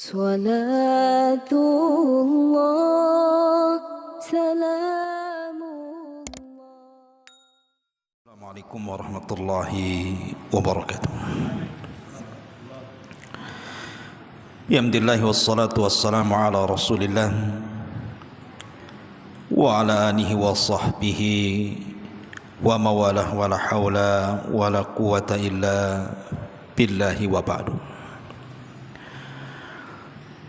Salatullah, salamullah. Assalamualaikum warahmatullahi wabarakatuh. Alhamdulillah wassalatu wassalamu ala Rasulillah wa ala alihi wa sahbihi wa mawalah wa la hawla wa la quwata illa billahi wa ba'du.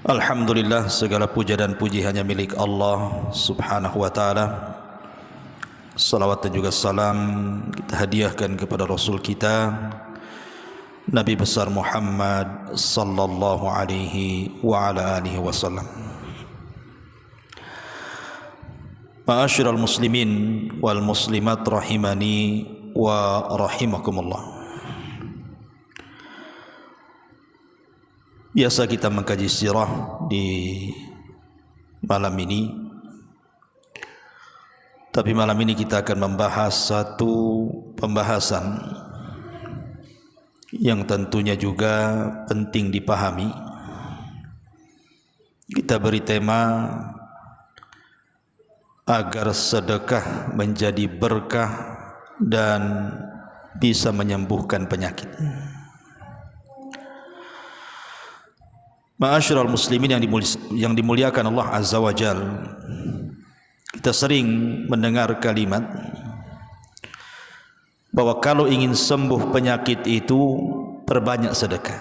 Alhamdulillah, segala puja dan puji hanya milik Allah subhanahu wa ta'ala. Salawat dan juga salam kita hadiahkan kepada Rasul kita Nabi besar Muhammad sallallahu alaihi wa ala alihi wasallam. Ma'asyiral muslimin wal muslimat rahimani wa rahimakumullah. Biasa kita mengkaji sirah di malam ini, tapi malam ini kita akan membahas satu pembahasan yang tentunya juga penting dipahami. Kita beri tema agar sedekah menjadi berkah dan bisa menyembuhkan penyakit. Ma'asyiral muslimin yang dimuliakan Allah Azza wa Jal, kita sering mendengar kalimat bahwa kalau ingin sembuh penyakit itu perbanyak sedekah.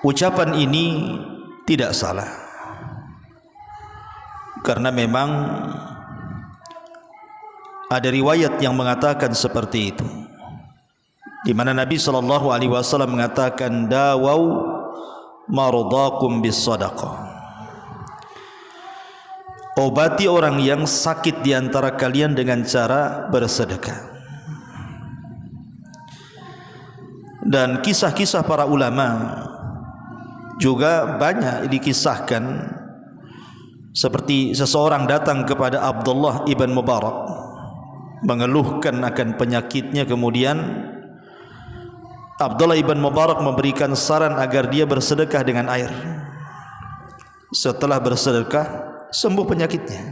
Ucapan ini tidak salah, karena memang ada riwayat yang mengatakan seperti itu, di mana Nabi SAW mengatakan, dawau maradakum bis sadaqah, obati orang yang sakit di antara kalian dengan cara bersedekah. Dan kisah-kisah para ulama juga banyak dikisahkan, seperti seseorang datang kepada Abdullah ibn Mubarak mengeluhkan akan penyakitnya, kemudian Abdullah ibn Mubarak memberikan saran agar dia bersedekah dengan air. Setelah bersedekah, sembuh penyakitnya.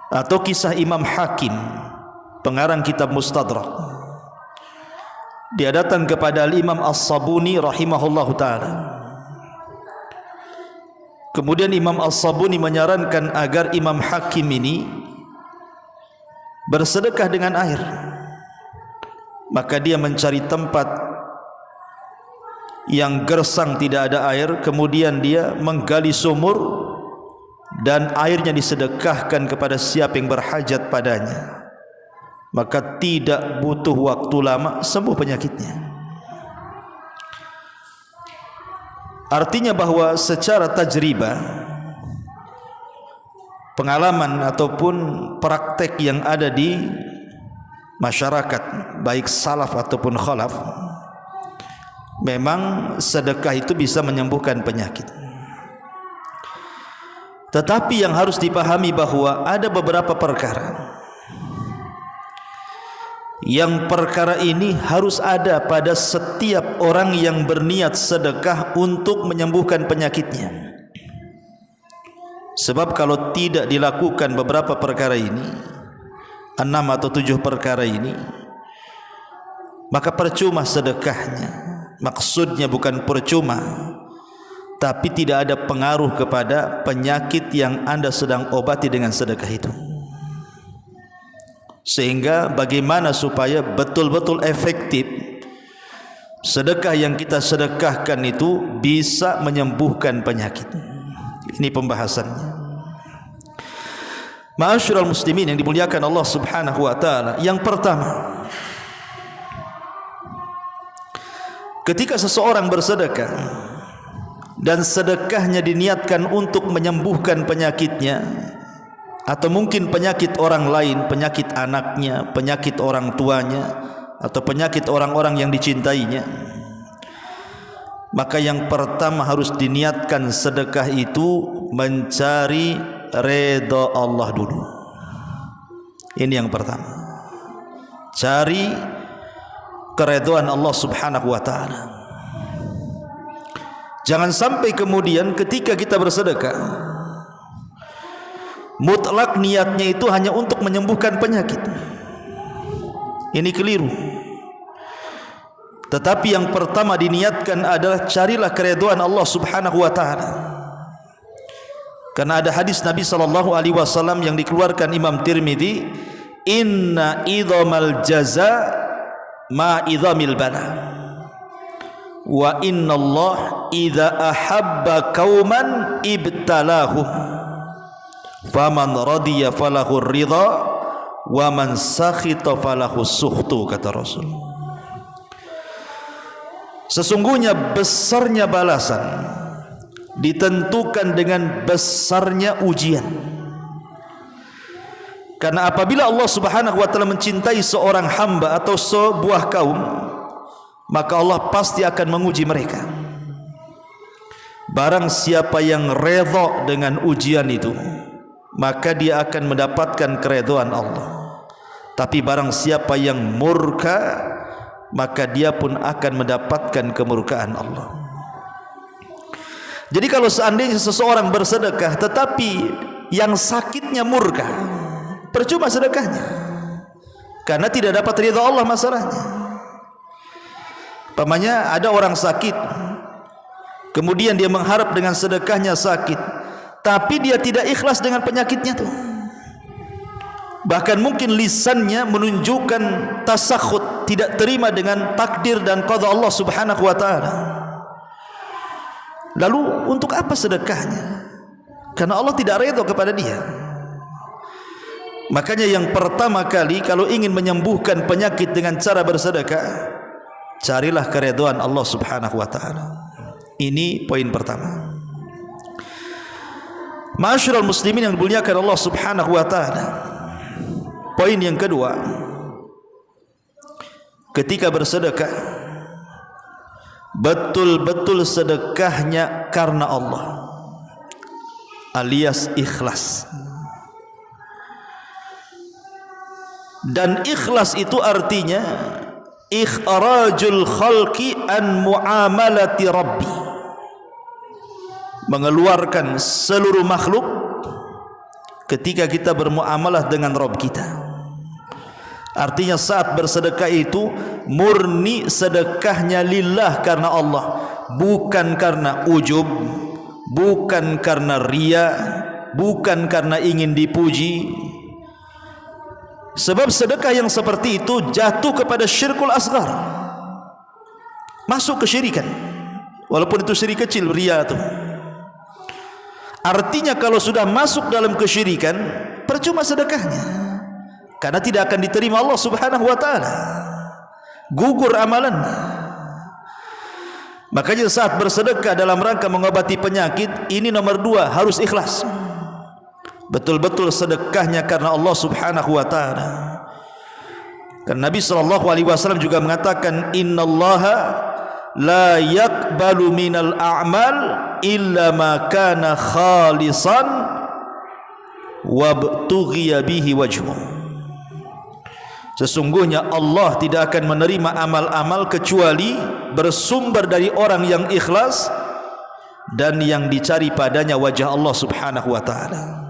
Atau kisah Imam Hakim, pengarang kitab Mustadrak, dia datang kepada Imam As-Sabuni rahimahullahu ta'ala. Kemudian Imam As-Sabuni menyarankan agar Imam Hakim ini bersedekah dengan air. Maka dia mencari tempat yang gersang, tidak ada air, kemudian dia menggali sumur dan airnya disedekahkan kepada siapa yang berhajat padanya. Maka tidak butuh waktu lama sembuh penyakitnya. Artinya bahwa secara tajribah, pengalaman ataupun praktek yang ada di masyarakat, baik salaf ataupun khalaf, memang sedekah itu bisa menyembuhkan penyakit. Tetapi yang harus dipahami bahwa ada beberapa perkara yang perkara ini harus ada pada setiap orang yang berniat sedekah untuk menyembuhkan penyakitnya. Sebab kalau tidak dilakukan beberapa perkara ini, 6 atau 7 perkara ini, maka percuma sedekahnya. Maksudnya bukan percuma, tapi tidak ada pengaruh kepada penyakit yang Anda sedang obati dengan sedekah itu. Sehingga bagaimana supaya betul-betul efektif sedekah yang kita sedekahkan itu bisa menyembuhkan penyakit. Ini pembahasannya. Ma'asyiral muslimin yang dimuliakan Allah subhanahu wa ta'ala, yang pertama, ketika seseorang bersedekah dan sedekahnya diniatkan untuk menyembuhkan penyakitnya, atau mungkin penyakit orang lain, penyakit anaknya, penyakit orang tuanya, atau penyakit orang-orang yang dicintainya, maka yang pertama harus diniatkan sedekah itu mencari redha Allah dulu. Ini yang pertama. Cari keridhaan Allah Subhanahu wa taala. Jangan sampai kemudian ketika kita bersedekah mutlak niatnya itu hanya untuk menyembuhkan penyakit. Ini keliru. Tetapi yang pertama diniatkan adalah carilah keridhaan Allah Subhanahu wa taala. Karena ada hadis Nabi sallallahu alaihi wasallam yang dikeluarkan Imam Tirmidzi, inna idhamal jaza ma idhamil bala. Wa inna Allah idza ahabba qauman ibtalahum. Faman radiya falahu ridha wa man sakhita falahu sukhtu, kata Rasul. Sesungguhnya besarnya balasan ditentukan dengan besarnya ujian. Karena apabila Allah Subhanahu wa taala mencintai seorang hamba atau sebuah kaum, maka Allah pasti akan menguji mereka. Barang siapa yang redha dengan ujian itu, maka dia akan mendapatkan keridhaan Allah. Tapi barang siapa yang murka, maka dia pun akan mendapatkan kemurkaan Allah. Jadi kalau seandainya seseorang bersedekah tetapi yang sakitnya murka, percuma sedekahnya, karena tidak dapat ridha Allah masalahnya. Umpamanya ada orang sakit, kemudian dia mengharap dengan sedekahnya sakit, tapi dia tidak ikhlas dengan penyakitnya tuh. Bahkan mungkin lisannya menunjukkan tasakhut, tidak terima dengan takdir dan qada Allah Subhanahu wa taala. Lalu untuk apa sedekahnya? Karena Allah tidak redha kepada dia. Makanya yang pertama kali kalau ingin menyembuhkan penyakit dengan cara bersedekah, carilah keridhaan Allah Subhanahu wa taala. Ini poin pertama. Ma'asyiral muslimin yang dimuliakan Allah Subhanahu wa taala. Poin yang kedua, ketika bersedekah betul-betul sedekahnya karena Allah, alias ikhlas. Dan ikhlas itu artinya ikhrajul khalqi an muamalati rabbi, mengeluarkan seluruh makhluk ketika kita bermuamalah dengan Rabb kita. Artinya saat bersedekah itu murni sedekahnya lillah, karena Allah, bukan karena ujub, bukan karena riya, bukan karena ingin dipuji. Sebab sedekah yang seperti itu jatuh kepada syirkul asghar, masuk kesyirikan, walaupun itu syirik kecil, riya itu. Artinya kalau sudah masuk dalam kesyirikan, percuma sedekahnya, karena tidak akan diterima Allah Subhanahu wa taala, gugur amalannya. Makanya saat bersedekah dalam rangka mengobati penyakit, ini nomor dua, harus ikhlas. Betul-betul sedekahnya karena Allah Subhanahu wa taala. Karena Nabi sallallahu alaihi wasallam juga mengatakan, innallaha la yaqbalu minal a'mal illa ma kana khalisan wabtughiya bihi wajhuh. Sesungguhnya Allah tidak akan menerima amal-amal kecuali bersumber dari orang yang ikhlas dan yang dicari padanya wajah Allah Subhanahu wa taala.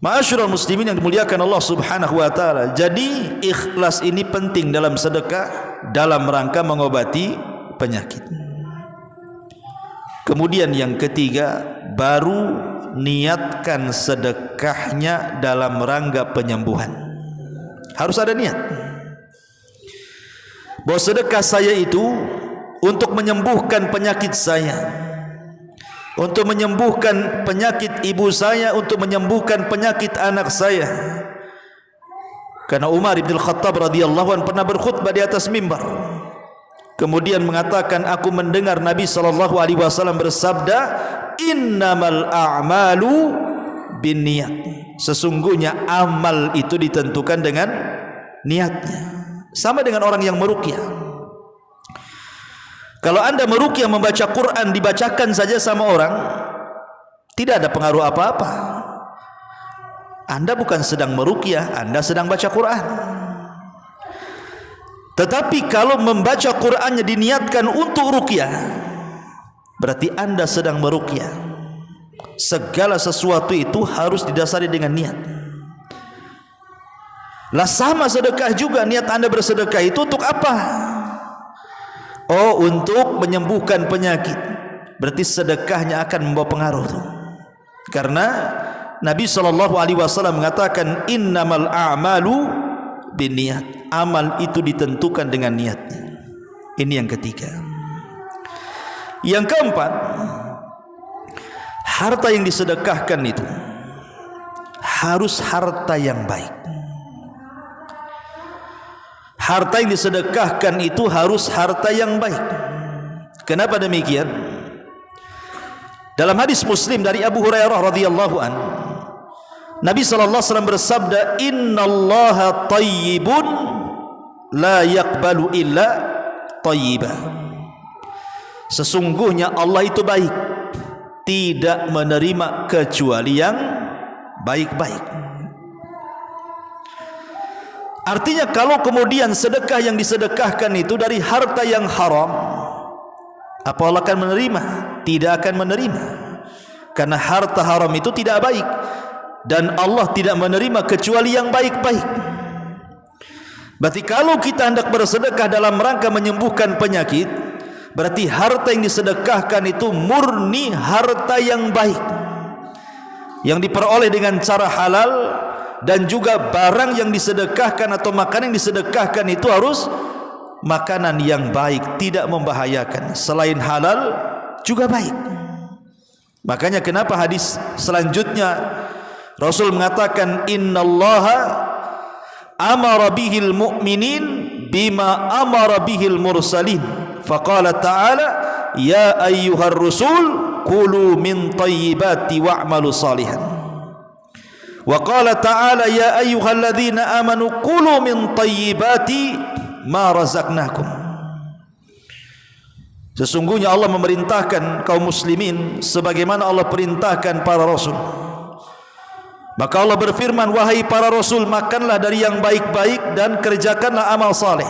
Ma'asyiral muslimin yang dimuliakan Allah Subhanahu wa taala. Jadi ikhlas ini penting dalam sedekah dalam rangka mengobati penyakit. Kemudian yang ketiga, baru niatkan sedekahnya dalam rangka penyembuhan. Harus ada niat bahwa sedekah saya itu untuk menyembuhkan penyakit saya, untuk menyembuhkan penyakit ibu saya, untuk menyembuhkan penyakit anak saya. Karena Umar bin Khattab radhiyallahu anhu pernah berkhutbah di atas mimbar, kemudian mengatakan, aku mendengar Nabi sallallahu alaihi wasallam bersabda, innamal a'malu binniyat. Sesungguhnya amal itu ditentukan dengan niatnya. Sama dengan orang yang meruqyah. Kalau anda meruqyah membaca Quran, dibacakan saja sama orang, tidak ada pengaruh apa-apa. Anda bukan sedang meruqyah, anda sedang baca Quran. Tetapi kalau membaca Qur'annya diniatkan untuk ruqyah, berarti Anda sedang meruqyah. Segala sesuatu itu harus didasari dengan niat. Lah sama sedekah juga, niat Anda bersedekah itu untuk apa? Oh, untuk menyembuhkan penyakit. Berarti sedekahnya akan membawa pengaruh tuh. Karena Nabi SAW mengatakan innamal a'malu binniyat. Amal itu ditentukan dengan niatnya. Ini yang ketiga. Yang keempat, harta yang disedekahkan itu harus harta yang baik. Harta yang disedekahkan itu harus harta yang baik. Kenapa demikian? Dalam hadis Muslim dari Abu Hurairah radhiyallahu an, Nabi sallallahu alaihi wasallam bersabda, "Innallaha thayyibun la yaqbalu illa thayyiban." Sesungguhnya Allah itu baik, tidak menerima kecuali yang baik-baik. Artinya kalau kemudian sedekah yang disedekahkan itu dari harta yang haram, apa Allah akan menerima? Tidak akan menerima. Karena harta haram itu tidak baik, dan Allah tidak menerima kecuali yang baik-baik. Berarti kalau kita hendak bersedekah dalam rangka menyembuhkan penyakit, berarti harta yang disedekahkan itu murni harta yang baik, yang diperoleh dengan cara halal. Dan juga barang yang disedekahkan atau makanan yang disedekahkan itu harus makanan yang baik, tidak membahayakan. Selain halal juga baik. Makanya kenapa hadis selanjutnya Rasul mengatakan innallaha amara bihil mu'minin bima amara bihil mursalin. Faqala ta'ala ya ayyuhar rusul kulu min tayyibati wa'malu salihan. Wa qala ta'ala ya ayyuhalladzina amanu kulu min tayyibati ma razaqnakum. Sesungguhnya Allah memerintahkan kaum muslimin sebagaimana Allah perintahkan para rasul. Maka Allah berfirman, wahai para rasul, makanlah dari yang baik-baik dan kerjakanlah amal saleh.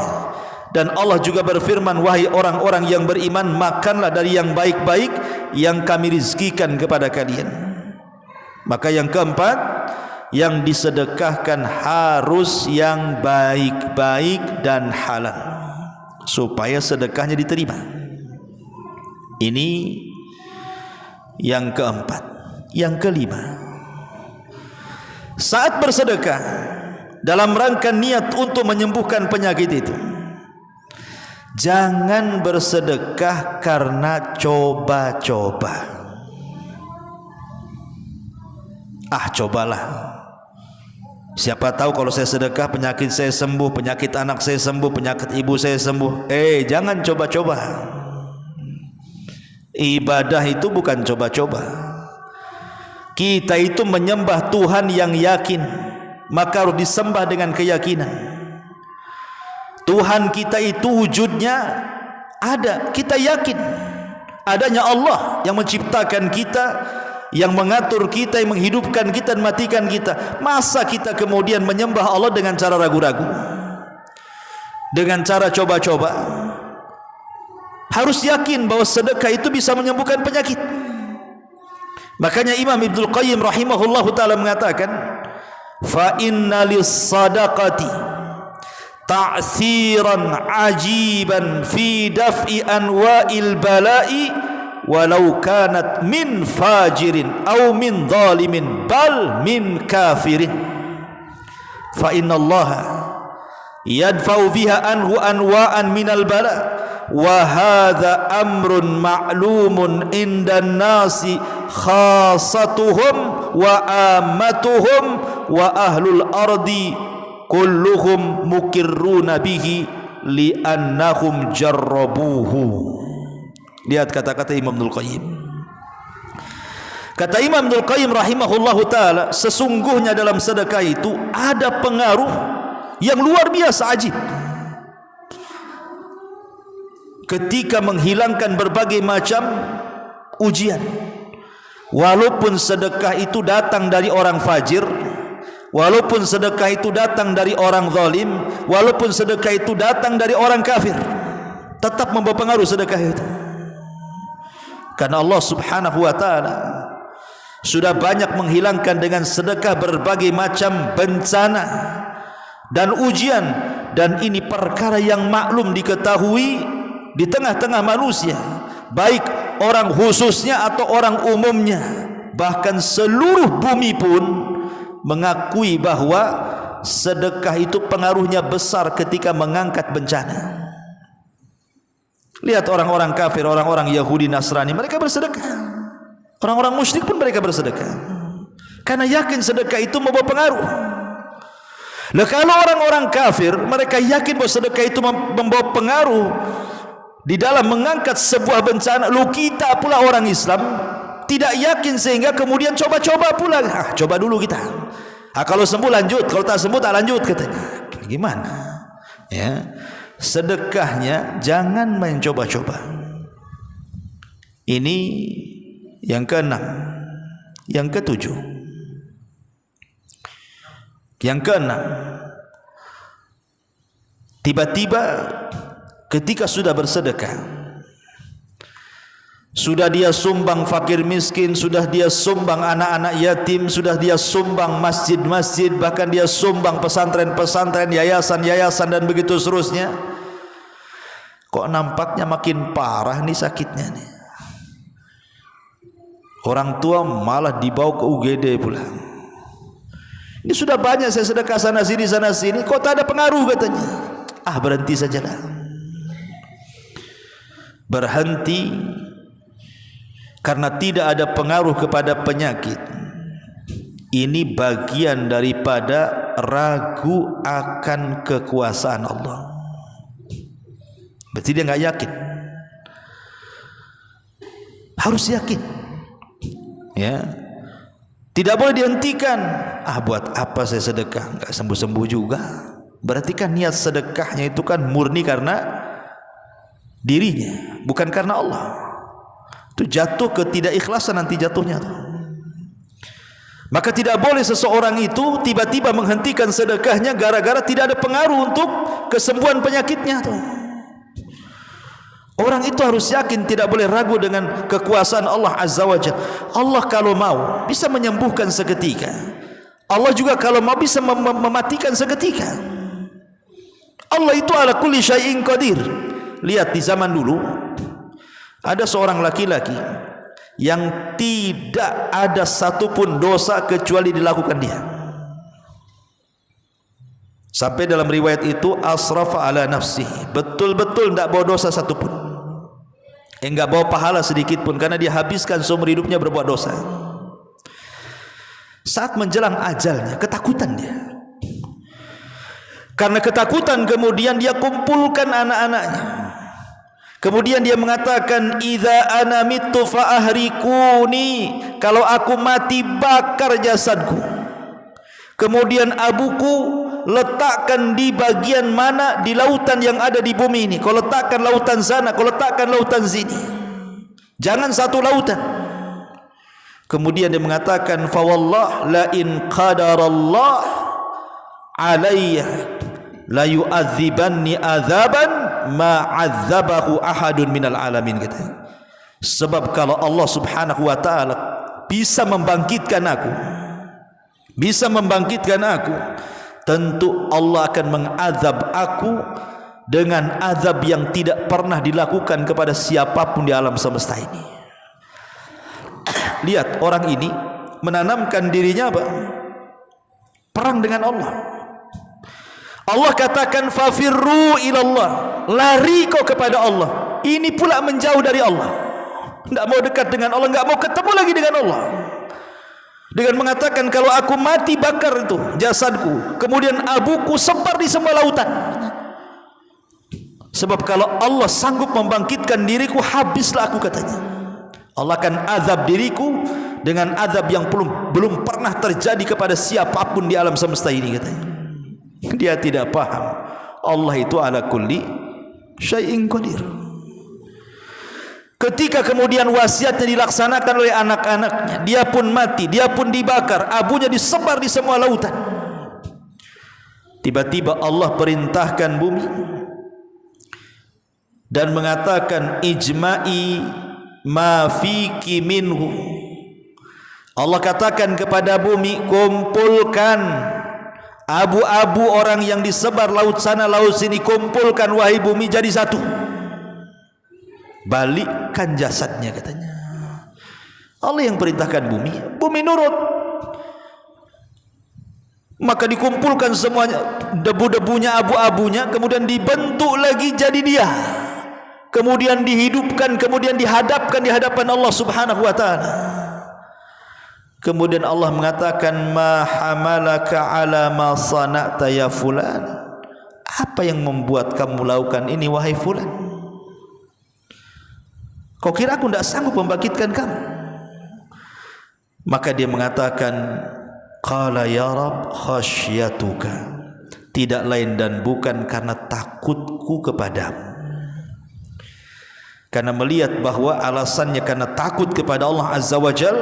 Dan Allah juga berfirman, wahai orang-orang yang beriman, makanlah dari yang baik-baik yang kami rizkikan kepada kalian. Maka yang keempat, yang disedekahkan harus yang baik-baik dan halal supaya sedekahnya diterima. Ini yang keempat. Yang kelima, saat bersedekah dalam rangka niat untuk menyembuhkan penyakit itu, jangan bersedekah karena coba-coba. Cobalah, siapa tahu kalau saya sedekah penyakit saya sembuh, penyakit anak saya sembuh, penyakit ibu saya sembuh. Jangan coba-coba. Ibadah itu bukan coba-coba. Kita itu menyembah Tuhan yang yakin, maka harus disembah dengan keyakinan. Tuhan kita itu wujudnya ada, kita yakin adanya Allah yang menciptakan kita, yang mengatur kita, yang menghidupkan kita dan matikan kita. Masa kita kemudian menyembah Allah dengan cara ragu-ragu, dengan cara coba-coba? Harus yakin bahwa sedekah itu bisa menyembuhkan penyakit. Makanya Imam Ibnul Qayyim rahimahullahu ta'ala mengatakan, fa inna lis-sadaqati ta'siran ajiban fi daf'i anwa'il bala'i walau kanat min fajirin aw min zalimin bal min kafirin. Fa inna Allah yadfa'u biha anhu anwa'an minal bala' wa hadha amrun ma'lumun indan nasi khasatuhum wa ammatuhum wa ahlul ardi kulluhum mukirruna bihi li'annahum jarrabuhu. Lihat kata-kata Imam Ibnul Qayyim. Kata Imam Ibnul Qayyim rahimahullahu ta'ala, sesungguhnya dalam sedekah itu ada pengaruh yang luar biasa ajib ketika menghilangkan berbagai macam ujian. Walaupun sedekah itu datang dari orang fajir, walaupun sedekah itu datang dari orang zalim, walaupun sedekah itu datang dari orang kafir, tetap membawa pengaruh sedekah itu. Karena Allah Subhanahu wa taala sudah banyak menghilangkan dengan sedekah berbagai macam bencana dan ujian, dan ini perkara yang maklum diketahui di tengah-tengah manusia, baik orang khususnya atau orang umumnya. Bahkan seluruh bumi pun mengakui bahwa sedekah itu pengaruhnya besar ketika mengangkat bencana. Lihat orang-orang kafir, orang-orang Yahudi, Nasrani, mereka bersedekah. Orang-orang musyrik pun mereka bersedekah, karena yakin sedekah itu membawa pengaruh. Nah, kalau orang-orang kafir mereka yakin bahwa sedekah itu membawa pengaruh di dalam mengangkat sebuah bencana, lu kita pula orang Islam tidak yakin, sehingga kemudian coba-coba pula. Coba dulu kita. Kalau sembuh lanjut, kalau tak sembuh tak lanjut katanya. Gimana? Ya, sedekahnya jangan main coba-coba. Ini yang keenam. Yang ketujuh, yang keenam, tiba-tiba ketika sudah bersedekah, sudah dia sumbang fakir miskin, sudah dia sumbang anak-anak yatim, sudah dia sumbang masjid-masjid, bahkan dia sumbang pesantren-pesantren, yayasan-yayasan, dan begitu seterusnya, kok nampaknya makin parah nih sakitnya nih. Orang tua malah dibawa ke UGD pula. Ini sudah banyak saya sedekah sana sini, kok tak ada pengaruh katanya. Berhenti sajalah. Berhenti karena tidak ada pengaruh kepada penyakit. Ini bagian daripada ragu akan kekuasaan Allah. Berarti dia enggak yakin. Harus yakin. Ya, tidak boleh dihentikan. Buat apa saya sedekah, enggak sembuh-sembuh juga. Berarti kan niat sedekahnya itu kan murni karena dirinya, bukan karena Allah. Itu jatuh ke tidak ikhlasan nanti jatuhnya tuh. Maka tidak boleh seseorang itu tiba-tiba menghentikan sedekahnya gara-gara tidak ada pengaruh untuk kesembuhan penyakitnya tuh. Orang itu harus yakin, tidak boleh ragu dengan kekuasaan Allah Azza wa Jalla. Allah kalau mau bisa menyembuhkan seketika. Allah juga kalau mau bisa mematikan seketika. Allah itu ala kulli syai'in qadir. Lihat di zaman dulu ada seorang laki-laki yang tidak ada satupun dosa kecuali dilakukan dia. Sampai dalam riwayat itu asrafa ala nafsihi, betul-betul tidak bawa dosa satupun. Enggak bawa pahala sedikit pun, karena dia habiskan seumur hidupnya berbuat dosa. Saat menjelang ajalnya, ketakutan dia. Karena ketakutan kemudian dia kumpulkan anak-anaknya. Kemudian dia mengatakan, "Idza ana mittu fa ahrikuni." Kalau aku mati, bakar jasadku. Kemudian abuku letakkan di bagian mana di lautan yang ada di bumi ini. Kau letakkan lautan sana, kau letakkan lautan sini. Jangan satu lautan. Kemudian dia mengatakan, "Fa wallah la in qadarallah alayya la yu'adzibanni adzaban ma 'adzabahu ahadun minal alamin." Kata. Sebab kalau Allah Subhanahu wa taala bisa membangkitkan aku, tentu Allah akan mengazab aku dengan azab yang tidak pernah dilakukan kepada siapapun di alam semesta ini. Lihat orang ini menanamkan dirinya apa? Perang dengan Allah. Allah katakan fafirru ilallah, lari kau kepada Allah. Ini pula menjauh dari Allah, tidak mau dekat dengan Allah, tidak mau ketemu lagi dengan Allah. Dengan mengatakan, kalau aku mati bakar itu jasadku, kemudian abuku sebar di semua lautan. Sebab kalau Allah sanggup membangkitkan diriku, habislah aku katanya. Allah akan azab diriku dengan azab yang belum pernah terjadi kepada siapapun di alam semesta ini katanya. Dia tidak paham Allah itu ala kulli syai'in qadir. Ketika kemudian wasiatnya dilaksanakan oleh anak-anaknya, dia pun mati, dia pun dibakar, abunya disebar di semua lautan. Tiba-tiba Allah perintahkan bumi dan mengatakan ijma'i ma fiki minhu. Allah katakan kepada bumi, kumpulkan abu-abu orang yang disebar laut sana laut sini, kumpulkan wahai bumi jadi satu, balikkan jasadnya katanya. Allah yang perintahkan bumi, bumi nurut. Maka dikumpulkan semuanya, debu-debunya, abu-abunya, kemudian dibentuk lagi jadi dia, kemudian dihidupkan, kemudian dihadapkan di hadapan Allah Subhanahu wa ta'ala. Kemudian Allah mengatakan, ma hamalaka ala ma sana'ta ya fulan. Apa yang membuat kamu melakukan ini wahai fulan? Kau kira aku tidak sanggup membangkitkan kamu? Maka dia mengatakan, qala ya Rabb khasyatuka, tidak lain dan bukan karena takutku kepadamu. Karena melihat bahwa alasannya karena takut kepada Allah Azza wa Jal,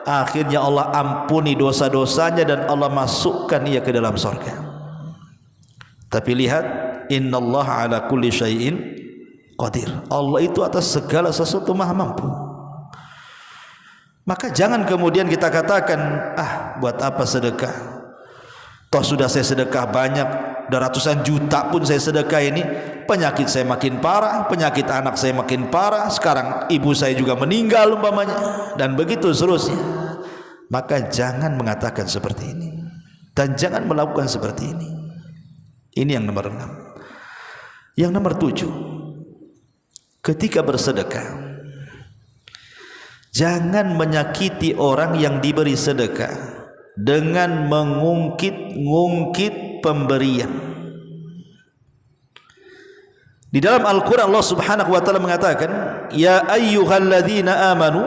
akhirnya Allah ampuni dosa-dosanya dan Allah masukkan ia ke dalam surga. Tapi lihat, innallaha ala kulli syai'in qadir. Allah itu atas segala sesuatu maha mampu. Maka jangan kemudian kita katakan, buat apa sedekah? Toh sudah saya sedekah banyak, udah ratusan juta pun saya sedekah ini, penyakit saya makin parah, penyakit anak saya makin parah, sekarang ibu saya juga meninggal umpamanya, dan begitu seterusnya. Maka jangan mengatakan seperti ini, dan jangan melakukan seperti ini. Ini yang nomor 6. Yang nomor 7, ketika bersedekah, jangan menyakiti orang yang diberi sedekah dengan mengungkit-ungkit pemberian. Di dalam Al-Quran Allah Subhanahu wa ta'ala mengatakan, ya ayyuhalladzina amanu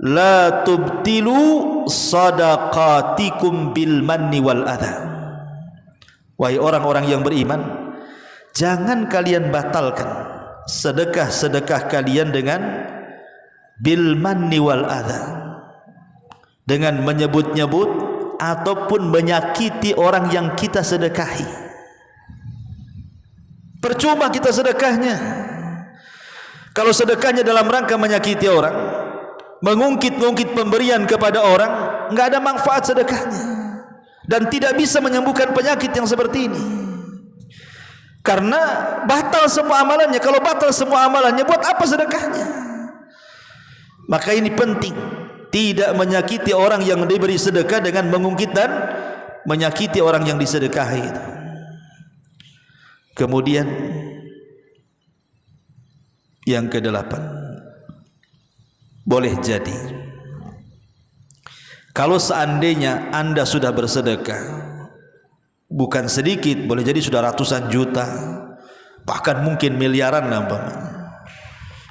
la tubtilu sadaqatikum bil manni wal adha. Wahai orang-orang yang beriman, jangan kalian batalkan sedekah-sedekah kalian dengan bil manni wal adha, dengan menyebut-nyebut ataupun menyakiti orang yang kita sedekahi. Percuma kita sedekahnya kalau sedekahnya dalam rangka menyakiti orang, mengungkit-ungkit pemberian kepada orang, enggak ada manfaat sedekahnya dan tidak bisa menyembuhkan penyakit yang seperti ini. Karena batal semua amalannya. Kalau batal semua amalannya, buat apa sedekahnya? Maka ini penting, tidak menyakiti orang yang diberi sedekah dengan mengungkit dan menyakiti orang yang disedekahi itu. Kemudian yang ke-8, boleh jadi kalau seandainya Anda sudah bersedekah, bukan sedikit, boleh jadi sudah ratusan juta, bahkan mungkin miliaran nampaknya.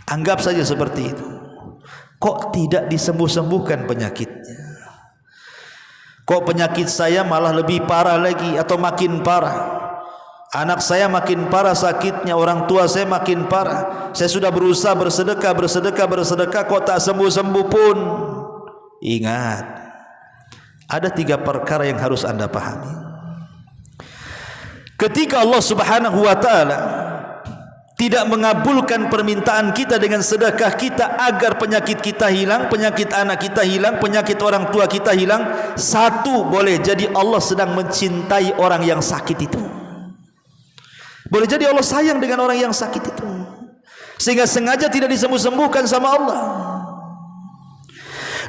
Anggap saja seperti itu. Kok tidak disembuh-sembuhkan penyakitnya? Kok penyakit saya malah lebih parah lagi atau makin parah? Anak saya makin parah sakitnya, orang tua saya makin parah. Saya sudah berusaha bersedekah, kok tak sembuh-sembuh pun. Ingat, ada 3 perkara yang harus Anda pahami. Ketika Allah Subhanahu wa ta'ala tidak mengabulkan permintaan kita dengan sedekah kita agar penyakit kita hilang, penyakit anak kita hilang, penyakit orang tua kita hilang, satu, boleh jadi Allah sedang mencintai orang yang sakit itu. Boleh jadi Allah sayang dengan orang yang sakit itu, sehingga sengaja tidak disembuh-sembuhkan sama Allah.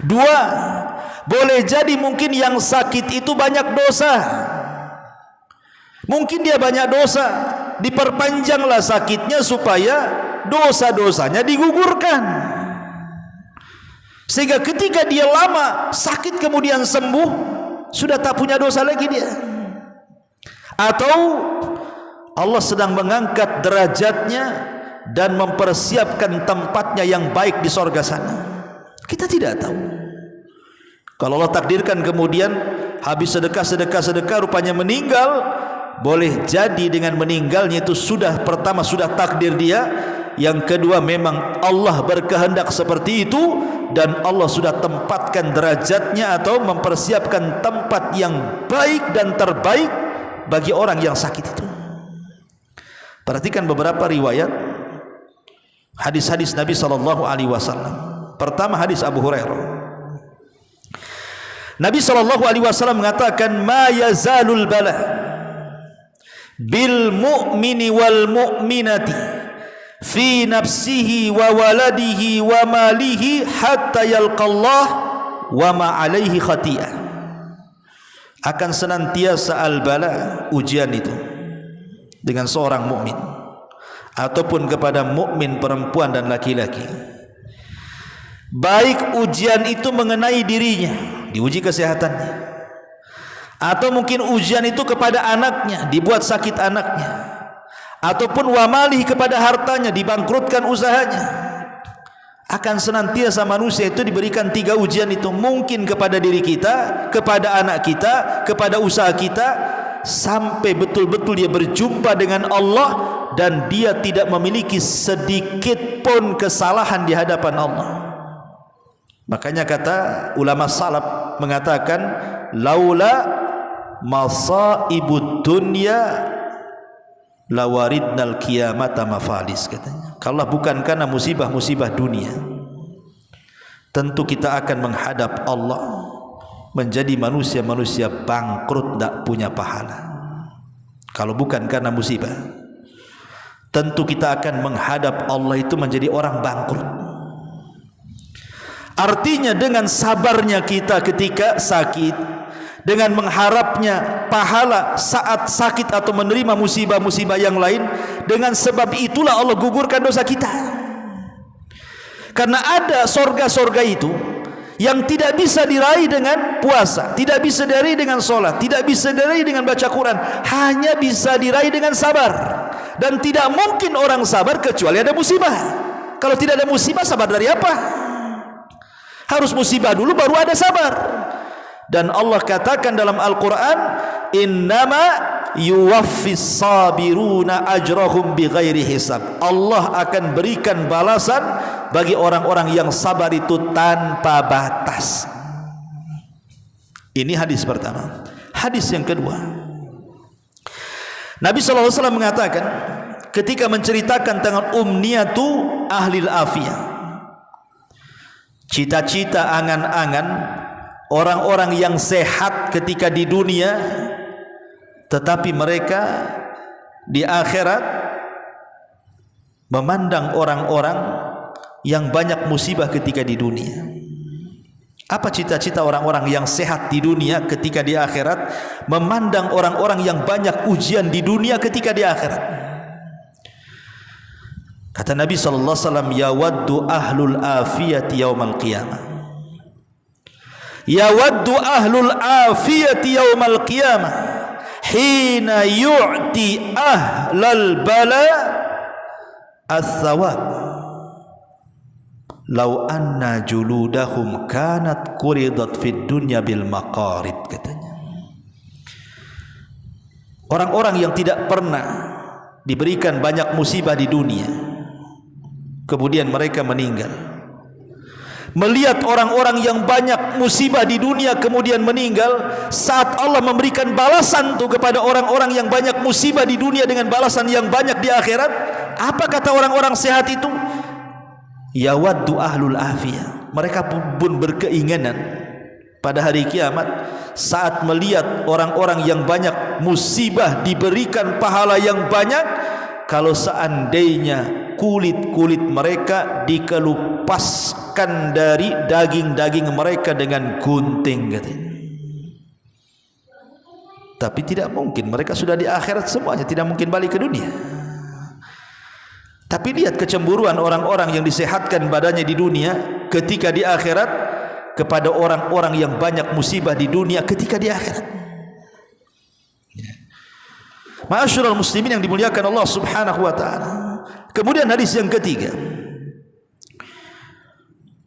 2, boleh jadi mungkin yang sakit itu banyak dosa. Mungkin dia banyak dosa, diperpanjanglah sakitnya supaya dosa-dosanya digugurkan, sehingga ketika dia lama sakit kemudian sembuh, sudah tak punya dosa lagi dia. Atau Allah sedang mengangkat derajatnya dan mempersiapkan tempatnya yang baik di sorga sana. Kita tidak tahu. Kalau Allah takdirkan kemudian habis sedekah rupanya meninggal, boleh jadi dengan meninggalnya itu sudah, pertama sudah takdir dia, yang kedua memang Allah berkehendak seperti itu, dan Allah sudah tempatkan derajatnya atau mempersiapkan tempat yang baik dan terbaik bagi orang yang sakit itu. Perhatikan beberapa riwayat hadis-hadis Nabi sallallahu alaihi wasallam. Pertama hadis Abu Hurairah. Nabi sallallahu alaihi wasallam mengatakan, "Ma yazalul bala bil mu'mini wal mu'minati fi nafsihi wa waladihi wa malihi hatta yalqallah wa ma alaihi khati'ah." Akan senantiasa al-bala, ujian itu, dengan seorang mukmin ataupun kepada mukmin perempuan dan laki-laki. Baik ujian itu mengenai dirinya, diuji kesehatannya, atau mungkin ujian itu kepada anaknya, dibuat sakit anaknya, ataupun wamali kepada hartanya, dibangkrutkan usahanya. Akan senantiasa manusia itu diberikan 3 ujian itu, mungkin kepada diri kita, kepada anak kita, kepada usaha kita, sampai betul-betul dia berjumpa dengan Allah dan dia tidak memiliki sedikit pun kesalahan di hadapan Allah. Makanya kata ulama salaf mengatakan, laula masaibud dunya lawaridnal qiyamata mafalis, katanya. Kalau bukan karena musibah-musibah dunia, tentu kita akan menghadap Allah menjadi manusia-manusia bangkrut, tak punya pahala. Kalau bukan karena musibah, tentu kita akan menghadap Allah itu menjadi orang bangkrut. Artinya dengan sabarnya kita ketika sakit, dengan mengharapnya pahala saat sakit atau menerima musibah-musibah yang lain, dengan sebab itulah Allah gugurkan dosa kita. Karena ada sorga-sorga itu yang tidak bisa diraih dengan puasa, tidak bisa diraih dengan sholat, tidak bisa diraih dengan baca Quran, hanya bisa diraih dengan sabar. Dan tidak mungkin orang sabar kecuali ada musibah. Kalau tidak ada musibah, sabar dari apa? Harus musibah dulu baru ada sabar. Dan Allah katakan dalam Al-Quran, innama yuwaffis sabiruna ajrahum bighairi hisab. Allah akan berikan balasan bagi orang-orang yang sabar itu tanpa batas. Ini hadis pertama. Hadis yang kedua, Nabi SAW mengatakan ketika menceritakan tentang umniyatu ahlil afiyah, cita-cita, angan-angan orang-orang yang sehat ketika di dunia, tetapi mereka di akhirat memandang orang-orang yang banyak musibah ketika di dunia. Apa cita-cita orang-orang yang sehat di dunia ketika di akhirat memandang orang-orang yang banyak ujian di dunia ketika di akhirat? Kata Nabi sallallahu alaihi wasallam, yawaddu ahlul afiyati yaumal qiyamah, yawaddu ahlul afiyati yaumal qiyamah hina yu'ti ahlal bala as-sawab law anna juludahum kanat quridat fid dunya bil maqarid, katanya. Orang-orang yang tidak pernah diberikan banyak musibah di dunia, kemudian mereka meninggal, melihat orang-orang yang banyak musibah di dunia kemudian meninggal, saat Allah memberikan balasan itu kepada orang-orang yang banyak musibah di dunia dengan balasan yang banyak di akhirat, apa kata orang-orang sehat itu? Yawaddu ahlul afiyah, mereka pun berkeinginan pada hari kiamat saat melihat orang-orang yang banyak musibah diberikan pahala yang banyak, kalau seandainya kulit-kulit mereka dikelupaskan dari daging-daging mereka dengan gunting, katanya. Tapi tidak mungkin, mereka sudah di akhirat semuanya, tidak mungkin balik ke dunia. Tapi lihat kecemburuan orang-orang yang disehatkan badannya di dunia ketika di akhirat kepada orang-orang yang banyak musibah di dunia ketika di akhirat. Ma'asyiral muslimin yang dimuliakan Allah Subhanahu wa taala. Kemudian hadis yang ketiga,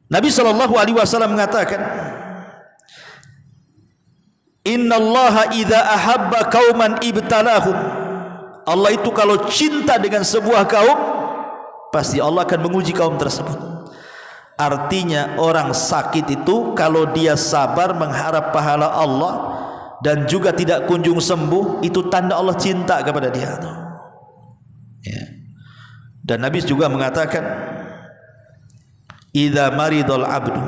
Nabi sallallahu alaihi wasallam mengatakan, innallaha idza ahabba qauman ibtalahum. Allah itu kalau cinta dengan sebuah kaum, pasti Allah akan menguji kaum tersebut. Artinya orang sakit itu kalau dia sabar mengharap pahala Allah, dan juga tidak kunjung sembuh, itu tanda Allah cinta kepada dia. Ya. Dan Nabi juga mengatakan, idza maridul abdu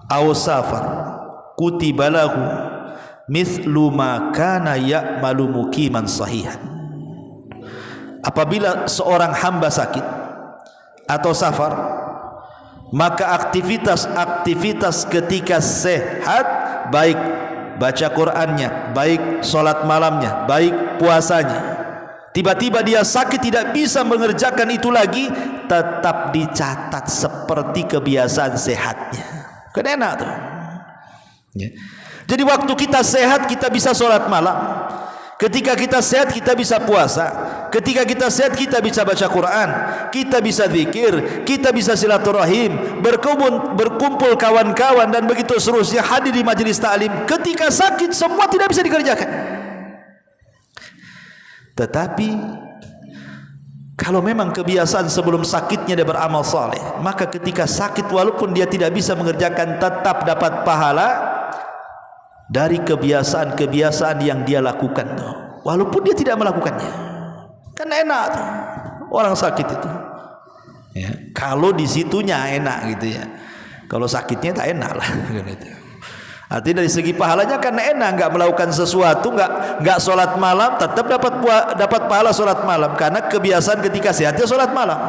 aw safar kutiba lahu mithlu ma kana ya'malu muqiman sahihan. Apabila seorang hamba sakit atau safar, maka aktivitas ketika sehat, baik baca Qur'annya, baik solat malamnya, baik puasanya, tiba-tiba dia sakit tidak bisa mengerjakan itu lagi, tetap dicatat seperti kebiasaan sehatnya. Kan enak tuh ya. Jadi waktu kita sehat kita bisa solat malam, ketika kita sehat kita bisa puasa, ketika kita sehat kita bisa baca Quran, kita bisa zikir, kita bisa silaturahim, berkumpul kawan-kawan, dan begitu seterusnya, hadir di majelis taklim. Ketika sakit semua tidak bisa dikerjakan. Tetapi kalau memang kebiasaan sebelum sakitnya dia beramal saleh, maka ketika sakit walaupun dia tidak bisa mengerjakan, tetap dapat pahala dari kebiasaan-kebiasaan yang dia lakukan tuh, walaupun dia tidak melakukannya. Kan enak tuh orang sakit itu ya. Kalau di situnya enak gitu ya, kalau sakitnya tak enak lah gitu. Artinya dari segi pahalanya kan enak, nggak melakukan sesuatu, nggak sholat malam, tetap dapat pahala sholat malam, karena kebiasaan ketika sehatnya sholat malam.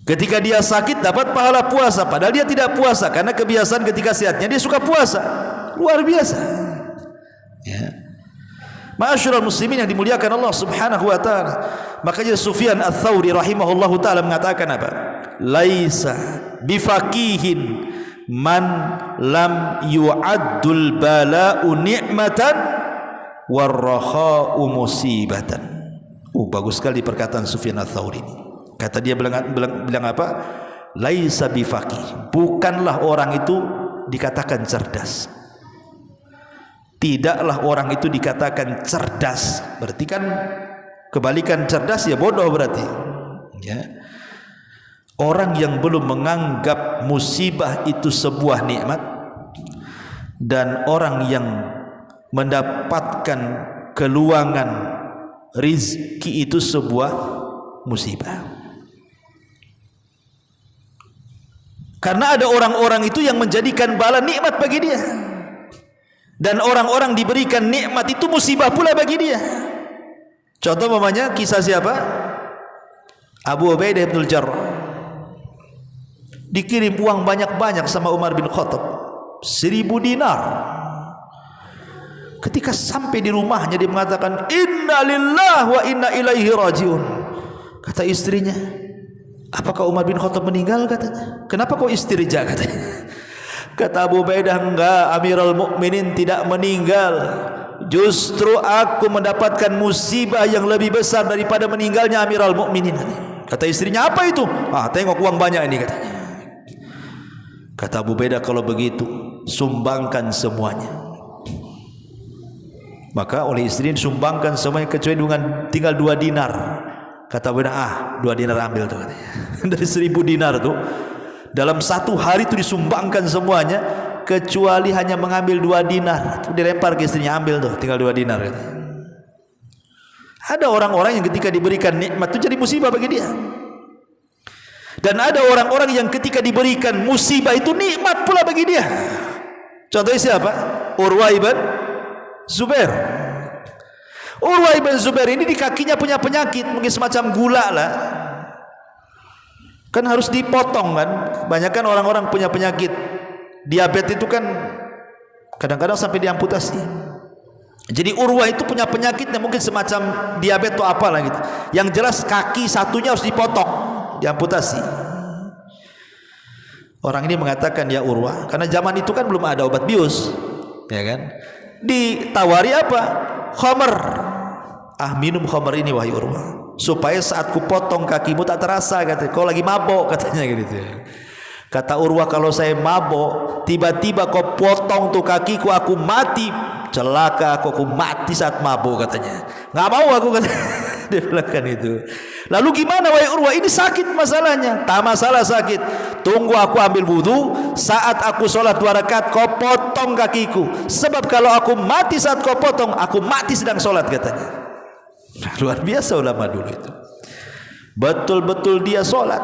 Ketika dia sakit dapat pahala puasa, padahal dia tidak puasa, karena kebiasaan ketika sehatnya dia suka puasa. Luar biasa ya. Ma'asyiral muslimin yang dimuliakan Allah Subhanahu wa taala. Makanya Sufyan Ats-Tsauri rahimahullahu taala mengatakan apa? Laisa bifaqihin man lam yu'addul bala'u ni'matan warrakha'u musibatan. Bagus sekali perkataan Sufyan Ats-Tsauri ini. Kata dia bilang apa? Laisa bifaqih, bukanlah orang itu dikatakan cerdas. Tidaklah orang itu dikatakan cerdas. Berarti kan kebalikan cerdas ya bodoh berarti ya. Orang yang belum menganggap musibah itu sebuah nikmat, dan orang yang mendapatkan keluangan rizki itu sebuah musibah. Karena ada orang-orang itu yang menjadikan bala nikmat bagi dia, dan orang-orang diberikan nikmat itu musibah pula bagi dia. Contoh mamanya kisah siapa? Abu Ubaidah bin Jarrah. Dikirim uang banyak-banyak sama Umar bin Khattab, 1000 dinar. Ketika sampai di rumahnya dia mengatakan inna lillahi wa inna ilaihi rajiun. Kata istrinya, apakah Umar bin Khattab meninggal? Katanya. Kenapa kau istirja? Katanya. Kata Abu Ubaidah, enggak, Amirul Mukminin tidak meninggal. Justru aku mendapatkan musibah yang lebih besar daripada meninggalnya Amirul Mukminin. Kata istrinya, apa itu? Tengok uang banyak ini, katanya. Kata Abu Ubaidah, kalau begitu sumbangkan semuanya. Maka oleh istri disumbangkan semuanya kecuali dengan tinggal 2 dinar. Kata Abu Ubaidah, 2 dinar ambil tuh, katanya. Dari 1000 dinar tuh dalam 1 hari itu disumbangkan semuanya, kecuali hanya mengambil 2 dinar. Dilempar ke istrinya, ambil tuh, tinggal 2 dinar. Ada orang-orang yang ketika diberikan nikmat itu jadi musibah bagi dia, dan ada orang-orang yang ketika diberikan musibah itu nikmat pula bagi dia. Contohnya siapa? Urwah ibn Zubair. Urwah ibn Zubair ini di kakinya punya penyakit, mungkin semacam gula lah. Kan harus dipotong kan. Banyak kan orang-orang punya penyakit diabetes itu kan kadang-kadang sampai diamputasi. Jadi Urwah itu punya penyakit yang mungkin semacam diabetes atau apalah gitu. Yang jelas kaki satunya harus dipotong, diamputasi. Orang ini mengatakan, ya Urwah, karena zaman itu kan belum ada obat bius, ya kan? Ditawari apa? Khamr. Minum khamr ini wahai Urwah, supaya saat ku potong kakimu tak terasa, katanya. Kau lagi mabok, katanya gitu. Kata Urwah, kalau saya mabok, tiba-tiba kau potong tuh kakiku, aku mati. Celaka, aku mati saat mabuk, katanya. Nggak mau aku, katanya. Dia bilang itu. Lalu gimana wahai Urwah? Ini sakit masalahnya. Tak masalah sakit. Tunggu aku ambil wudu. Saat aku sholat 2 rakaat, kau potong kakiku. Sebab kalau aku mati saat kau potong, aku mati sedang sholat, katanya. Luar biasa ulama dulu itu. Betul-betul dia sholat,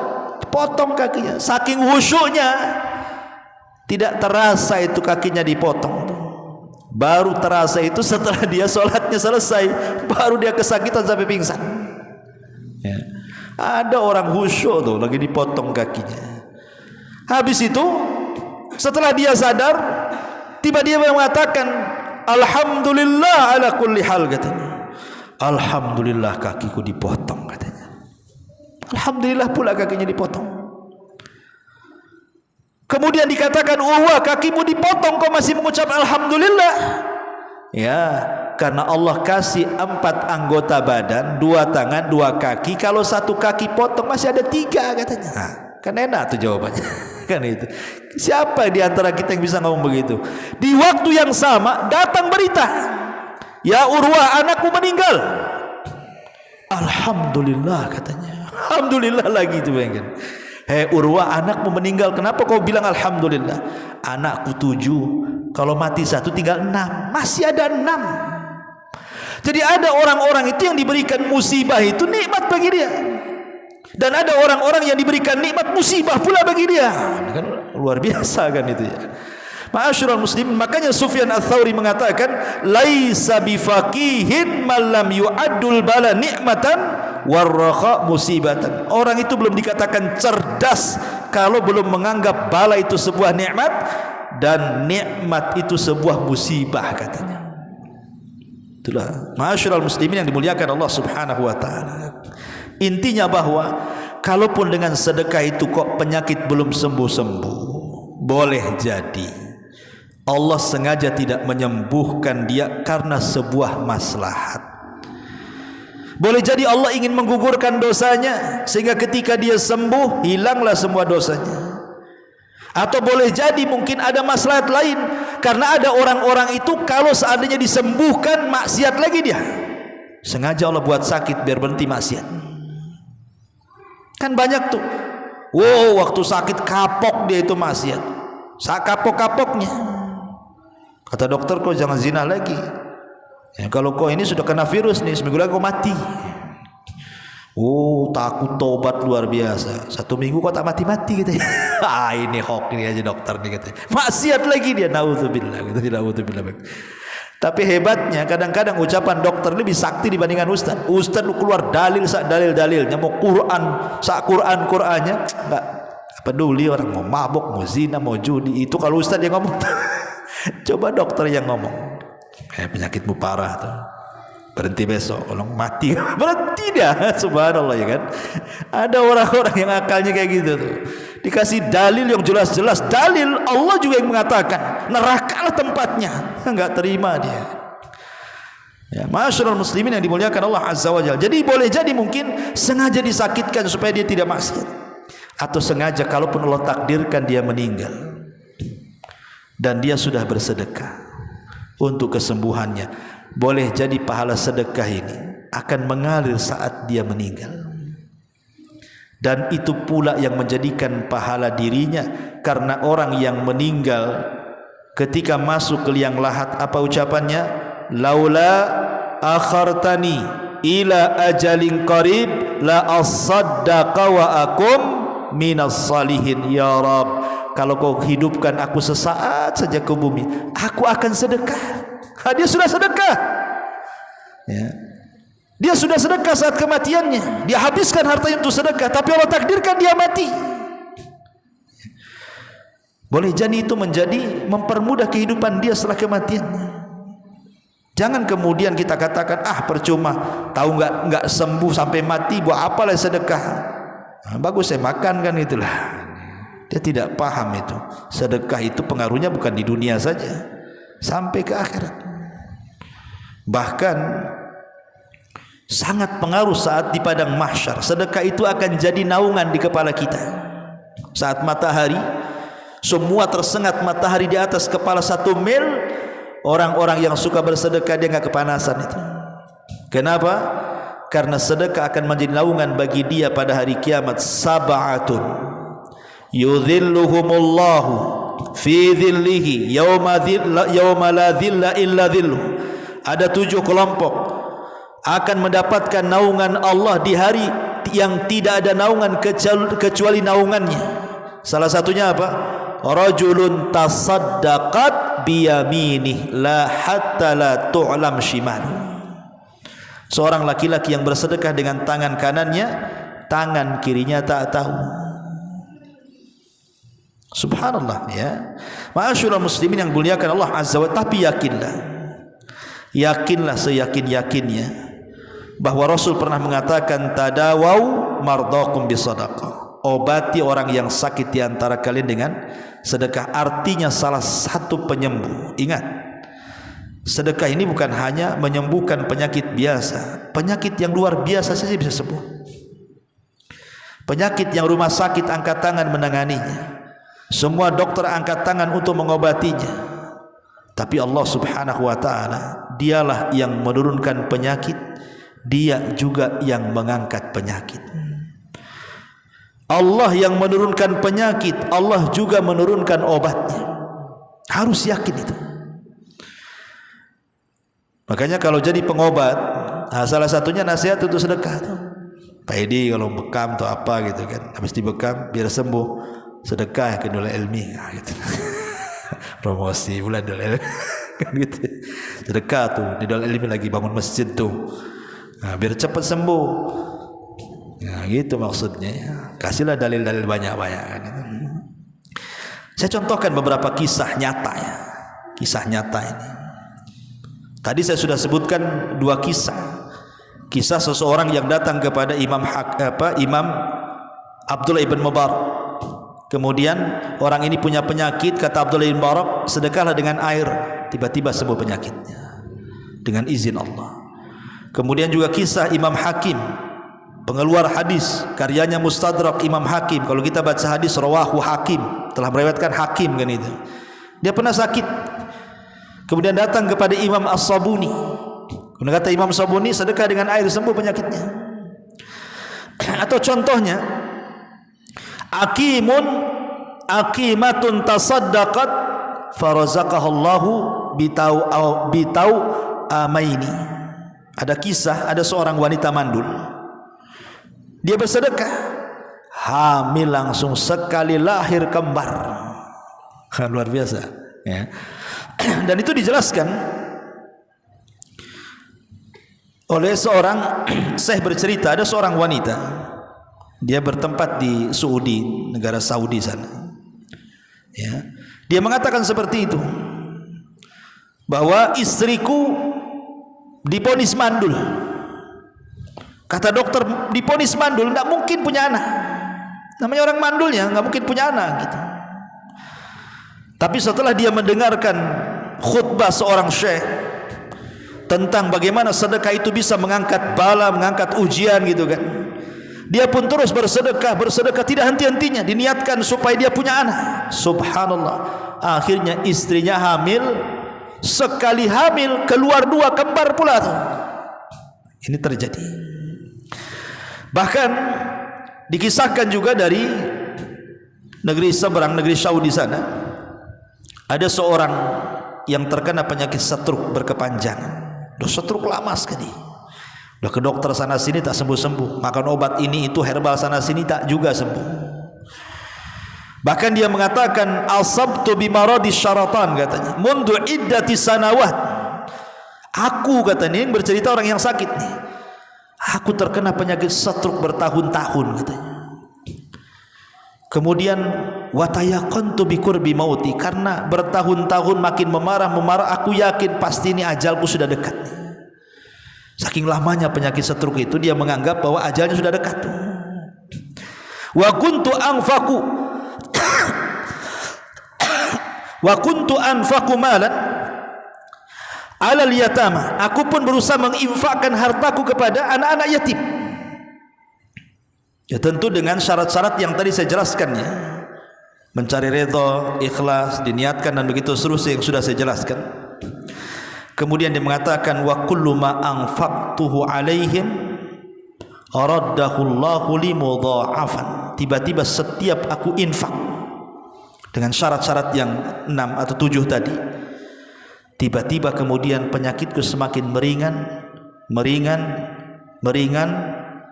potong kakinya. Saking khusyuknya, tidak terasa itu kakinya dipotong. Baru terasa itu setelah dia sholatnya selesai, baru dia kesakitan sampai pingsan. Ya. Ada orang khusyuk tuh lagi dipotong kakinya. Habis itu setelah dia sadar, tiba-tiba mengatakan alhamdulillah ala kulli hal, katanya. Alhamdulillah kakiku dipotong, katanya. Alhamdulillah pula kakinya dipotong. Kemudian dikatakan, wah kakimu dipotong kau masih mengucap alhamdulillah. Ya, karena Allah kasih 4 anggota badan, 2 tangan, 2 kaki. Kalau 1 kaki potong masih ada 3, katanya. Nah, kan enak tuh jawabannya. Kan itu. Siapa di antara kita yang bisa ngomong begitu? Di waktu yang sama datang berita, ya Urwah, anakmu meninggal. Alhamdulillah, katanya. Alhamdulillah lagi itu, bayangkan. Hei Urwah, anakmu meninggal, kenapa kau bilang alhamdulillah? Anakku 7, kalau mati 1 tinggal 6, masih ada 6. Jadi ada orang-orang itu yang diberikan musibah itu nikmat bagi dia, dan ada orang-orang yang diberikan nikmat musibah pula bagi dia. Kan luar biasa kan itu ya. Ma'asyiral muslimin, makanya Sufyan Ats-Tsauri mengatakan, laisa bifaqihin man lam yu'addul bala ni'matan warraha musibatan. Orang itu belum dikatakan cerdas kalau belum menganggap bala itu sebuah nikmat dan nikmat itu sebuah musibah, katanya. Itulah ma'asyiral muslimin yang dimuliakan Allah Subhanahu wa taala. Intinya bahwa kalaupun dengan sedekah itu kok penyakit belum sembuh-sembuh, boleh jadi Allah sengaja tidak menyembuhkan dia karena sebuah maslahat. Boleh jadi Allah ingin menggugurkan dosanya sehingga ketika dia sembuh hilanglah semua dosanya. Atau boleh jadi mungkin ada maslahat lain, karena ada orang-orang itu kalau seandainya disembuhkan maksiat lagi dia. Sengaja Allah buat sakit biar berhenti maksiat. Kan banyak tuh. Wow, waktu sakit kapok dia itu maksiat. Kapok-kapoknya. Kata dokter, kau jangan zina lagi. Ya, kalau kau ini sudah kena virus nih, seminggu lagi kau mati. Oh, takut tobat luar biasa. 1 minggu kau tak mati-mati gitu. Ini hoax ini aja dokter nih katanya. Maksiat lagi dia, naudzubillah gitu, naudzubillah. Tapi hebatnya kadang-kadang ucapan dokter lebih sakti dibandingkan ustaz. Ustaz keluar dalil sak dalil-dalilnya, mau Quran sak Quran-Qur'annya enggak peduli orang mau mabuk, mau zina, mau judi. Itu kalau ustaz yang ngomong. Coba dokter yang ngomong, penyakitmu parah tuh, berhenti besok, kalau mati berhenti dah. Subhanallah, ya kan. Ada orang-orang yang akalnya kayak gitu tuh, dikasih dalil yang jelas-jelas, dalil Allah juga yang mengatakan nerakalah tempatnya, enggak terima dia. Ya, ma'asyiral muslimin yang dimuliakan Allah Azza wa Jalla. Jadi boleh jadi mungkin sengaja disakitkan supaya dia tidak maksiat, atau sengaja kalaupun Allah takdirkan dia meninggal dan dia sudah bersedekah untuk kesembuhannya, boleh jadi pahala sedekah ini akan mengalir saat dia meninggal, dan itu pula yang menjadikan pahala dirinya. Karena orang yang meninggal ketika masuk ke liang lahat, apa ucapannya? Laula akhartani ila ajalin qarib la asaddaqa wa akum minas salihin. Ya Rabb, kalau kau hidupkan aku sesaat saja ke bumi, aku akan sedekah. Dia sudah sedekah, ya. Dia sudah sedekah saat kematiannya, dia habiskan hartanya untuk sedekah, tapi Allah takdirkan dia mati. Boleh jadi itu menjadi mempermudah kehidupan dia setelah kematiannya. Jangan kemudian kita katakan, percuma, tahu nggak sembuh sampai mati, buat apalah sedekah. Bagus saya makan kan, itulah. Dia tidak paham itu. Sedekah itu pengaruhnya bukan di dunia saja, sampai ke akhirat. Bahkan sangat pengaruh saat di padang mahsyar. Sedekah itu akan jadi naungan di kepala kita. Saat matahari, semua tersengat matahari di atas kepala 1 mil, orang-orang yang suka bersedekah dia nggak kepanasan itu. Kenapa? karena sedekah akan menjadi naungan bagi dia pada hari kiamat. Sab'atun yudhilluhumullahu fi dhillihi yawma la dhilla illa dhilluh. Ada 7 kelompok akan mendapatkan naungan Allah di hari yang tidak ada naungan kecuali naungannya. Salah satunya apa? Rajulun tasaddaqat biyaminih la hatta la tu'lam shimal. Seorang laki-laki yang bersedekah dengan tangan kanannya, tangan kirinya tak tahu. Subhanallah, ya. Ma'asyiral muslimin yang muliakan Allah Azza wa Jalla, tapi yakinlah seyakin-yakinnya bahwa Rasul pernah mengatakan tadawau mardakum bisadaqah. Obati orang yang sakit di antara kalian dengan sedekah. Artinya salah satu penyembuh. Ingat, sedekah ini bukan hanya menyembuhkan penyakit biasa. Penyakit yang luar biasa saja bisa sembuh. Penyakit yang rumah sakit angkat tangan menanganinya, semua dokter angkat tangan untuk mengobatinya. Tapi Allah Subhanahu wa ta'ala, dialah yang menurunkan penyakit, dia juga yang mengangkat penyakit. Allah yang menurunkan penyakit, Allah juga menurunkan obatnya. Harus yakin itu. Makanya kalau jadi pengobat, salah satunya nasihat untuk sedekah. Pak Edi kalau bekam atau apa gitu kan, habis dibekam biar sembuh, sedekah ke Nurul Ilmi, gitu. Promosi bulan Nurul Ilmi, kan gitu. Sedekah tuh di Nurul Ilmi lagi bangun masjid tuh, biar cepat sembuh. Nah, gitu maksudnya. Kasihlah dalil-dalil banyak-banyak kan. Saya contohkan beberapa kisah nyata ya. Kisah nyata ini. Tadi saya sudah sebutkan 2 kisah. Kisah seseorang yang datang kepada Imam Abdullah ibn Mubarak. Kemudian orang ini punya penyakit, kata Abdullah ibn Mubarak, sedekahlah dengan air, tiba-tiba sembuh penyakitnya dengan izin Allah. Kemudian juga kisah Imam Hakim, pengeluar hadis, karyanya Mustadrak Imam Hakim. Kalau kita baca hadis rawahu Hakim, telah meriwayatkan Hakim kan itu. Dia pernah sakit, kemudian datang kepada Imam As-Sabuni. Kemudian kata Imam As-Sabuni, sedekah dengan air sembuh penyakitnya. Atau contohnya, aqimatun tasaddaqat farazaqahallahu bitau amaini. Ada kisah, ada seorang wanita mandul. Dia bersedekah, hamil langsung sekali lahir kembar. Luar biasa, ya. Dan itu dijelaskan oleh seorang syekh bercerita, ada seorang wanita, dia bertempat di Saudi, negara Saudi sana. Ya. Dia mengatakan seperti itu, bahwa istriku diponis mandul. Kata dokter, diponis mandul, tidak mungkin punya anak. Namanya orang mandulnya nggak mungkin punya anak gitu. Tapi setelah dia mendengarkan khutbah seorang syekh tentang bagaimana sedekah itu bisa mengangkat bala, mengangkat ujian gitu kan, dia pun terus bersedekah tidak henti-hentinya, diniatkan supaya dia punya anak. Subhanallah, akhirnya istrinya hamil, sekali hamil keluar 2 kembar pula tuh. Ini terjadi. Bahkan dikisahkan juga dari negeri seberang, negeri Saudi sana, ada seorang yang terkena penyakit stroke berkepanjangan. Stroke lama sekali. Udah ke dokter sana sini tak sembuh-sembuh, makan obat ini itu herbal sana sini tak juga sembuh. Bahkan dia mengatakan asabtu bimaradi syaratan, katanya, mundu iddati sanawat. Aku, katanya, ini bercerita orang yang sakit nih, aku terkena penyakit stroke bertahun-tahun, katanya. Kemudian watayaqantu biqurbi mauti, karena bertahun-tahun makin memarah, aku yakin pasti ini ajalku sudah dekat. Saking lamanya penyakit stroke itu, dia menganggap bahwa ajalnya sudah dekat. Wa kuntu anfaqu malan alal yatama, aku pun berusaha menginfakkan hartaku kepada anak-anak yatim. Ya tentu dengan syarat-syarat yang tadi saya jelaskan ya. Mencari redha, ikhlas, diniatkan dan begitu seterusnya yang sudah saya jelaskan. Kemudian dia mengatakan wa kullu ma anfaqtuhu alaihim Araddahullahu li mudha'afan. Tiba-tiba setiap aku infak dengan syarat-syarat yang 6 atau 7 tadi, tiba-tiba kemudian penyakitku semakin meringan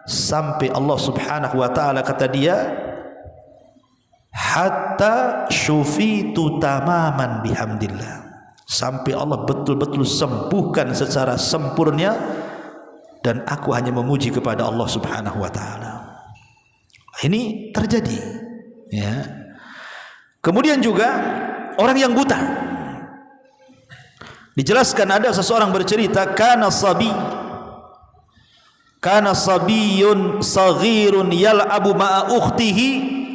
sampai Allah Subhanahu wa taala kata dia, hatta syufitu tamaman bihamdillah, sampai Allah betul-betul sembuhkan secara sempurna dan aku hanya memuji kepada Allah Subhanahu wa taala. Ini terjadi, ya. Kemudian juga orang yang buta, dijelaskan ada seseorang bercerita, kana sabiyun saghirun yal'abu ma'a ukhtihi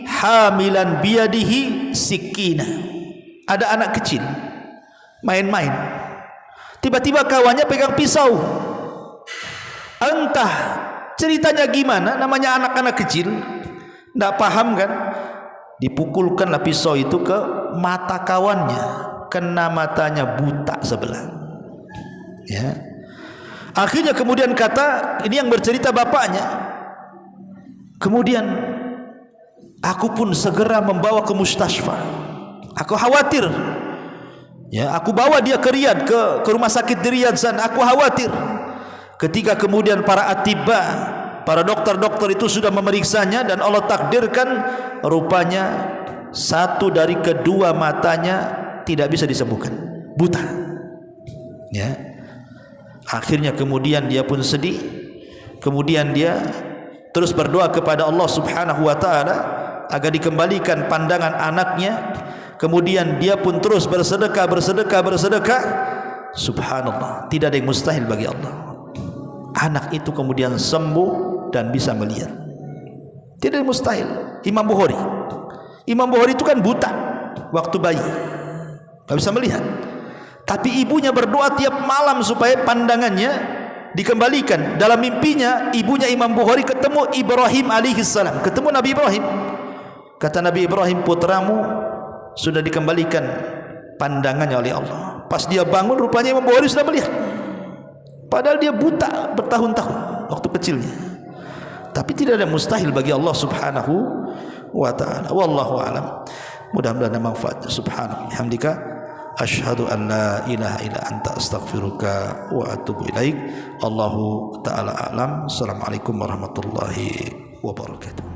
hamilan biyadihi sikina. Ada anak kecil main-main, tiba-tiba kawannya pegang pisau. Entah ceritanya gimana, namanya anak-anak kecil tidak paham kan, dipukulkanlah pisau itu ke mata kawannya, kena matanya, buta sebelah, ya. Akhirnya kemudian kata, ini yang bercerita bapaknya, kemudian aku pun segera membawa ke mustasfa. Aku khawatir, ya, aku bawa dia ke Riyadh, ke rumah sakit di Riyadh sana. Aku khawatir. Ketika kemudian para atibba, para dokter-dokter itu sudah memeriksanya dan Allah takdirkan rupanya satu dari kedua matanya tidak bisa disembuhkan, buta, ya. Akhirnya kemudian dia pun sedih, kemudian dia terus berdoa kepada Allah Subhanahu wa taala agar dikembalikan pandangan anaknya. Kemudian dia pun terus bersedekah. Subhanallah, tidak ada yang mustahil bagi Allah. Anak itu kemudian sembuh dan bisa melihat, tidak ada yang mustahil. Imam Bukhari itu kan buta waktu bayi, tidak bisa melihat, tapi ibunya berdoa tiap malam supaya pandangannya dikembalikan. Dalam mimpinya ibunya Imam Bukhari ketemu Ibrahim alaihissalam, ketemu Nabi Ibrahim. Kata Nabi Ibrahim, putramu sudah dikembalikan pandangannya oleh Allah. Pas dia bangun rupanya Imam Bukhari sudah melihat, padahal dia buta bertahun-tahun waktu kecilnya. Tapi tidak ada mustahil bagi Allah Subhanahu wa ta'ala. Wallahu a'lam. Mudah-mudahan ada manfaatnya. Subhanallah hamdika asyhadu an la ilaha illa anta astaghfiruka wa atubu ilaik. Allahu ta'ala a'lam. Assalamualaikum warahmatullahi wabarakatuh.